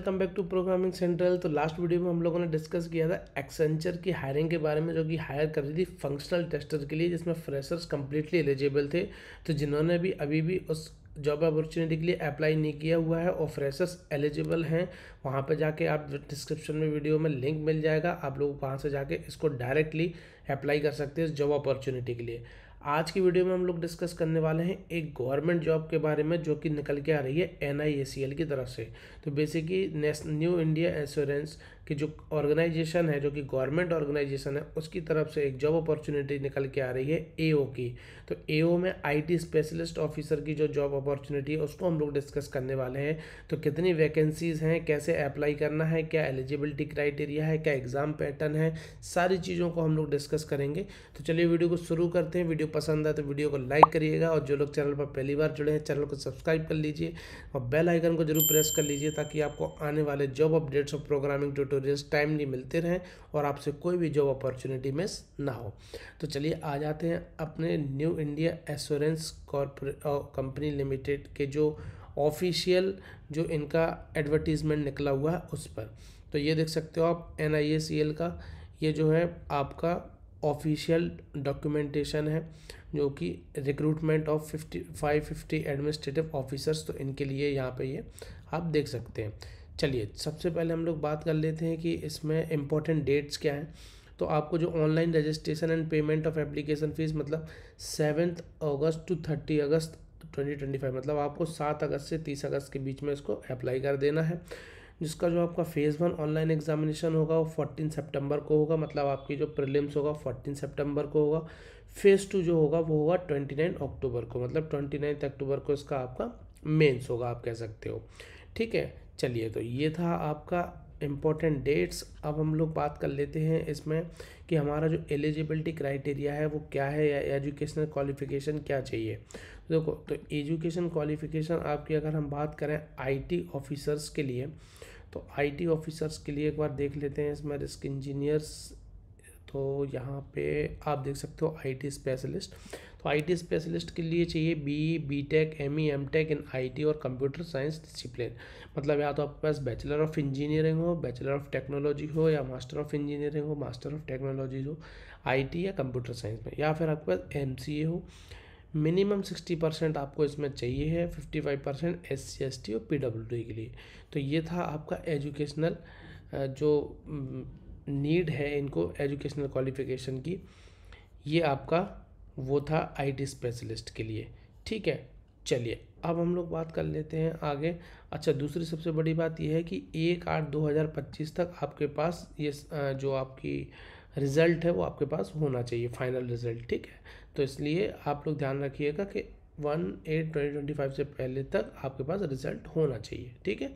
Welcome back to Programming Central. तो last video में हम लोगों ने डिस्कस किया था एक्सेंचर की हायरिंग के बारे में, जो कि हायर कर रही थी फंक्शनल टेस्टर के लिए, जिसमें फ्रेशर्स कंप्लीटली एलिजिबल थे। तो जिन्होंने भी अभी भी उस जॉब अपॉर्चुनिटी के लिए अप्लाई नहीं किया हुआ है और फ्रेशर्स एलिजिबल हैं, वहाँ पे जाके आप डिस्क्रिप्शन में वीडियो में लिंक मिल जाएगा, आप लोग वहाँ से जाके इसको डायरेक्टली अप्लाई कर सकते हैं इस जॉब अपॉर्चुनिटी के लिए। आज की वीडियो में हम लोग डिस्कस करने वाले हैं एक गवर्नमेंट जॉब के बारे में, जो कि निकल के आ रही है NIACL की तरफ से। तो बेसिकली न्यू इंडिया एश्योरेंस की जो ऑर्गेनाइजेशन है, जो कि गवर्नमेंट ऑर्गेनाइजेशन है, उसकी तरफ से एक जॉब अपॉर्चुनिटी निकल के आ रही है AO की। तो AO में IT स्पेशलिस्ट ऑफिसर की जो जॉब अपॉर्चुनिटी है उसको हम लोग डिस्कस करने वाले हैं। तो कितनी वैकेंसीज़ हैं, कैसे अप्लाई करना है, क्या एलिजिबिलिटी क्राइटेरिया है, क्या एग्ज़ाम पैटर्न है, सारी चीज़ों को हम लोग डिस्कस करेंगे। तो चलिए वीडियो को शुरू करते हैं। वीडियो पसंद आए तो वीडियो को लाइक करिएगा, और जो लोग चैनल पर पहली बार जुड़े हैं चैनल को सब्सक्राइब कर लीजिए और बेल आइकन को जरूर प्रेस कर लीजिए, ताकि आपको आने वाले जॉब अपडेट्स और प्रोग्रामिंग ट्यूटोरियल्स टाइमली मिलते रहें और आपसे कोई भी जॉब अपॉर्चुनिटी मिस ना हो। तो चलिए आ जाते हैं अपने new India assurance company limited के जो ऑफिशियल जो इनका एडवर्टीज़मेंट निकला हुआ है उस पर। तो ये देख सकते हो आप, NIACL का ये जो है आपका ऑफिशियल डॉक्यूमेंटेशन है, जो कि रिक्रूटमेंट ऑफ 550 एडमिनिस्ट्रेटिव ऑफिसर्स, तो इनके लिए यहाँ पे ये आप देख सकते हैं। चलिए सबसे पहले हम लोग बात कर लेते हैं कि इसमें इम्पोर्टेंट डेट्स क्या हैं। तो आपको जो online registration and payment of application fees, मतलब 7 अगस्त टू 30 अगस्त 2025, मतलब आपको 7 अगस्त से 30 अगस्त के बीच में इसको अप्लाई कर देना है। जिसका जो आपका फेज़ 1 ऑनलाइन एग्जामिनेशन होगा वो 14 सितंबर को होगा, मतलब आपकी जो प्रीलिम्स होगा 14 सितंबर को होगा। फेज़ 2 जो होगा वो होगा 29 अक्टूबर को, मतलब 29 अक्टूबर को इसका आपका मेंस होगा, आप कह सकते हो। ठीक है, चलिए तो ये था आपका इम्पोर्टेंट डेट्स। अब हम लोग बात कर लेते हैं इसमें कि हमारा जो एलिजिबिलिटी क्राइटेरिया है वो क्या है, या एजुकेशनल क्वालिफिकेशन क्या चाहिए। देखो, तो एजुकेशन क्वालिफिकेशन आपकी अगर हम बात करें IT ऑफिसर्स के लिए, तो IT ऑफिसर्स के लिए एक बार देख लेते हैं इसमें रिस्क इंजीनियर्स। तो यहाँ पे आप देख सकते हो IT स्पेशलिस्ट। तो IT स्पेशलिस्ट के लिए चाहिए BE BTech ME MTech in IT और कंप्यूटर साइंस डिसिप्लिन। मतलब या तो आपके पास बैचलर ऑफ इंजीनियरिंग हो, बैचलर ऑफ टेक्नोलॉजी हो, या मास्टर ऑफ इंजीनियरिंग हो, मास्टर ऑफ टेक्नोलॉजी हो IT या कंप्यूटर साइंस में, या फिर आपके पास MCA हो। मिनिमम 60% आपको इसमें चाहिए है, 55% SC ST और PWD के लिए। तो ये था आपका एजुकेशनल जो नीड है इनको एजुकेशनल क्वालिफिकेशन की, ये आपका वो था IT स्पेशलिस्ट के लिए। ठीक है, चलिए अब हम लोग बात कर लेते हैं आगे। अच्छा, दूसरी सबसे बड़ी बात यह है कि 1/8/2025 तक आपके पास ये जो आपकी रिज़ल्ट है वो आपके पास होना चाहिए, फाइनल रिज़ल्ट। ठीक है, तो इसलिए आप लोग ध्यान रखिएगा कि 1/8/2025 से पहले तक आपके पास रिज़ल्ट होना चाहिए। ठीक है,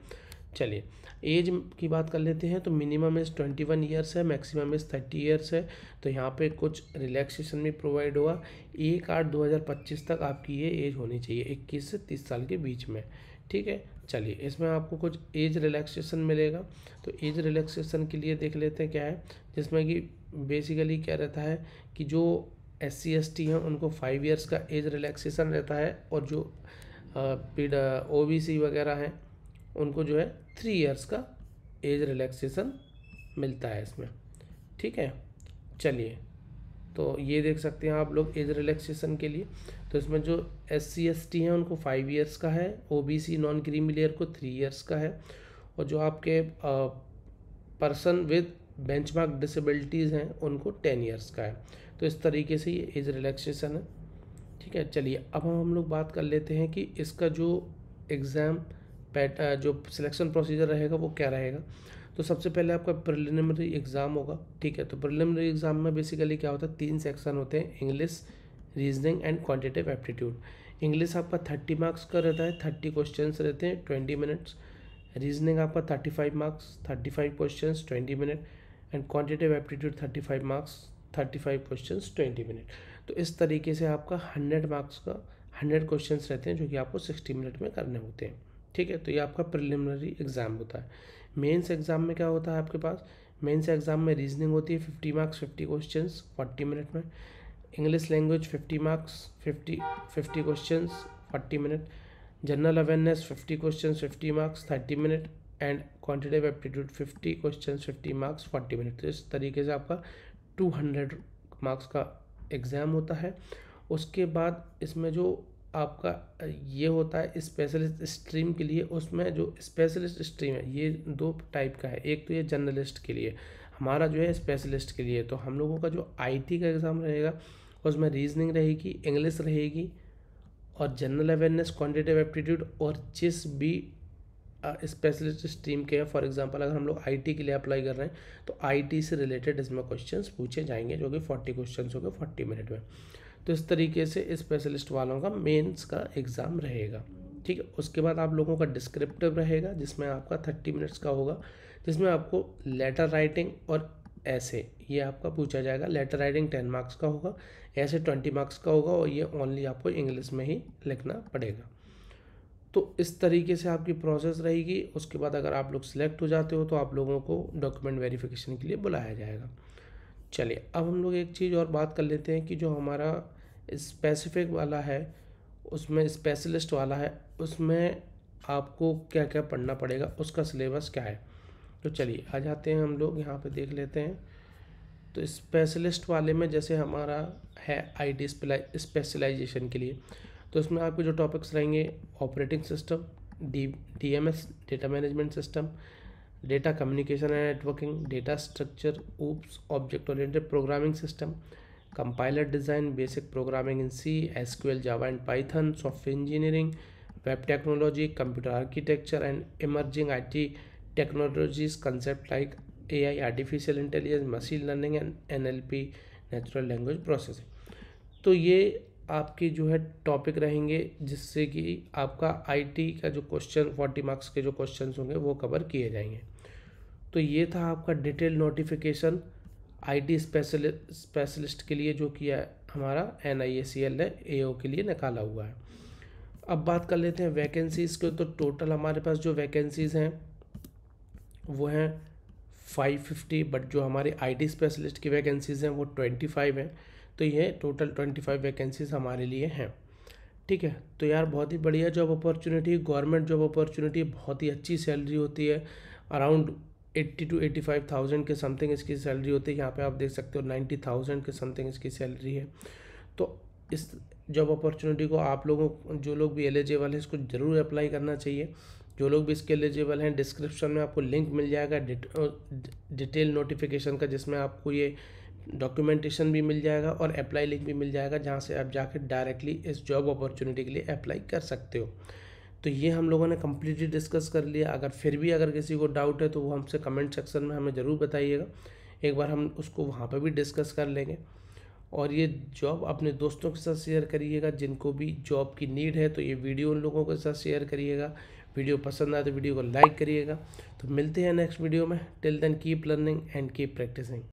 चलिए एज की बात कर लेते हैं। तो मिनिमम एज 21 ईयर्स है, मैक्सिमम एज 30 ईयर्स है। तो यहाँ पे कुछ रिलैक्सेशन भी प्रोवाइड हुआ। 1/8/2025 तक आपकी ये एज होनी चाहिए, 21 से 30 साल के बीच में। ठीक है, चलिए इसमें आपको कुछ एज रिलैक्सेशन मिलेगा। तो एज रिलैक्सेशन के लिए देख लेते हैं क्या है, जिसमें कि बेसिकली क्या रहता है कि जो SC ST हैं उनको 5 ईयर्स का एज रिलैक्सेशन रहता है, और जो OBC वगैरह हैं उनको जो है 3 ईयर्स का एज रिलैक्सेशन मिलता है इसमें। ठीक है, चलिए तो ये देख सकते हैं आप लोग एज रिलैक्सेशन के लिए। तो इसमें जो SC ST हैं उनको 5 ईयर्स का है, OBC नॉन क्रीमी लेयर को 3 ईयर्स का है, और जो आपके पर्सन विद बेंचमार्क डिसेबिलिटीज़ हैं उनको 10 ईयर्स का है। तो इस तरीके से ये एज रिलैक्सेशन है। ठीक है, चलिए अब हम लोग बात कर लेते हैं कि इसका जो एग्ज़ाम जो सिलेक्शन प्रोसीजर रहेगा वो क्या रहेगा। तो सबसे पहले आपका प्रिलिमिनरी एग्ज़ाम होगा। ठीक है, तो प्रिलिमिनरी एग्ज़ाम में बेसिकली क्या होता है, 3 सेक्शन होते हैं, English, reasoning and quantitative aptitude. English आपका 30 मार्क्स का रहता है, 30 क्वेश्चंस रहते हैं, 20 मिनट्स। रीजनिंग आपका 35 marks, 35 questions, 20 minute. And quantitative aptitude 35 marks, 35 questions, 20 minute. तो इस तरीके से आपका 100 मार्क्स का 100 क्वेश्चंस रहते हैं, जो कि आपको 60 मिनट में करने होते हैं। ठीक है, तो ये आपका प्रिलिमिनरी एग्ज़ाम होता है। मेंस एग्ज़ाम में क्या होता है आपके पास, मेंस एग्ज़ाम में रीजनिंग होती है 50 मार्क्स, 50 क्वेश्चंस, 40 मिनट में। English language 50 marks, 50 questions, 40 minute. General awareness 50 questions, 50 marks, 30 minute. And quantitative aptitude 50 question 50 marks 40 minute. तो इस तरीके से आपका 200 मार्क्स का एग्ज़ाम होता है। उसके बाद इसमें जो आपका ये होता है स्पेशलिस्ट स्ट्रीम के लिए, उसमें जो स्पेशलिस्ट स्ट्रीम है ये 2 टाइप का है। एक तो ये जर्नलिस्ट के लिए, हमारा जो है स्पेशलिस्ट के लिए। तो हम लोगों का जो आईटी का एग्ज़ाम रहेगा उसमें रीजनिंग रहेगी, इंग्लिश रहेगी और जनरल अवेयरनेस, क्वांटिटेटिव एप्टीट्यूड, और जिस भी स्पेशलिस्ट स्ट्रीम के हैं, फॉर एग्जांपल अगर हम लोग आईटी के लिए अप्लाई कर रहे हैं तो आईटी से रिलेटेड इसमें क्वेश्चंस पूछे जाएंगे, जो कि 40 क्वेश्चंस हो गए 40 मिनट में। तो इस तरीके से स्पेशलिस्ट वालों का मेंस का एग्ज़ाम रहेगा। ठीक है, उसके बाद आप लोगों का डिस्क्रिप्टिव रहेगा जिसमें आपका 30 मिनट्स का होगा, जिसमें आपको लेटर राइटिंग और ऐसे ये आपका पूछा जाएगा। लेटर राइटिंग 10 मार्क्स का होगा, ऐसे 20 मार्क्स का होगा, और ये ओनली आपको इंग्लिश में ही लिखना पड़ेगा। तो इस तरीके से आपकी प्रोसेस रहेगी। उसके बाद अगर आप लोग सिलेक्ट हो जाते हो तो आप लोगों को डॉक्यूमेंट वेरिफिकेशन के लिए बुलाया जाएगा। चलिए अब हम लोग एक चीज़ और बात कर लेते हैं कि जो हमारा स्पेसिफिक वाला है, उसमें स्पेशलिस्ट वाला है, उसमें आपको क्या क्या पढ़ना पड़ेगा, उसका सिलेबस क्या है। तो चलिए आ जाते हैं, हम लोग यहाँ पे देख लेते हैं। तो स्पेशलिस्ट वाले में जैसे हमारा है आईटी स्पेशलाइजेशन के लिए, तो इसमें आपके जो टॉपिक्स रहेंगे operating system, DMS data management system, data communication and networking, data structure, OOPS object oriented programming system, compiler design, basic programming in C, SQL, Java and Python, software engineering, web technology, computer architecture and emerging IT technologies concept like AI, artificial intelligence, machine learning and NLP, natural language processing. तो ये आपकी जो है topic रहेंगे जिससे कि आपका IT का जो क्वेश्चन 40 मार्क्स के जो क्वेश्चन होंगे वो कवर किए जाएंगे। तो ये था आपका डिटेल नोटिफिकेशन आईटी स्पेशलिस्ट के लिए, जो कि हमारा NIACL ने AO के लिए निकाला हुआ है। अब बात कर लेते हैं वैकेंसीज़ के। तो टोटल हमारे पास जो वैकेंसीज़ हैं वो हैं 550, बट जो हमारे आईटी स्पेशलिस्ट की वैकेंसीज़ हैं वो 25 हैं। तो ये टोटल 25 वैकेंसीज़ हमारे लिए हैं। ठीक है, तो यार बहुत ही बढ़िया job opportunity, government job opportunity, बहुत ही अच्छी सैलरी होती है, अराउंड 80 to 85,000 के समथिंग इसकी सैलरी होती है। यहाँ पे आप देख सकते हो 90,000 के समथिंग इसकी सैलरी है। तो इस जॉब अपॉर्चुनिटी को आप लोगों, जो लोग भी एलिजिबल हैं, इसको ज़रूर अप्लाई करना चाहिए। जो लोग भी इसके एलिजिबल हैं, डिस्क्रिप्शन में आपको लिंक मिल जाएगा डिटेल नोटिफिकेशन का, जिसमें आपको ये डॉक्यूमेंटेशन भी मिल जाएगा और अप्लाई लिंक भी मिल जाएगा, जहाँ से आप जाकर डायरेक्टली इस जॉब अपॉर्चुनिटी के लिए अप्लाई कर सकते हो। तो ये हम लोगों ने कम्प्लीटली डिस्कस कर लिया। अगर फिर भी अगर किसी को डाउट है तो वो हमसे कमेंट सेक्शन में हमें ज़रूर बताइएगा, एक बार हम उसको वहाँ पर भी डिस्कस कर लेंगे। और ये जॉब अपने दोस्तों के साथ शेयर करिएगा जिनको भी जॉब की नीड है। तो ये वीडियो उन लोगों के साथ शेयर करिएगा। वीडियो पसंद आए तो वीडियो को लाइक करिएगा। तो मिलते हैं नेक्स्ट वीडियो में। Till then keep learning and keep practising.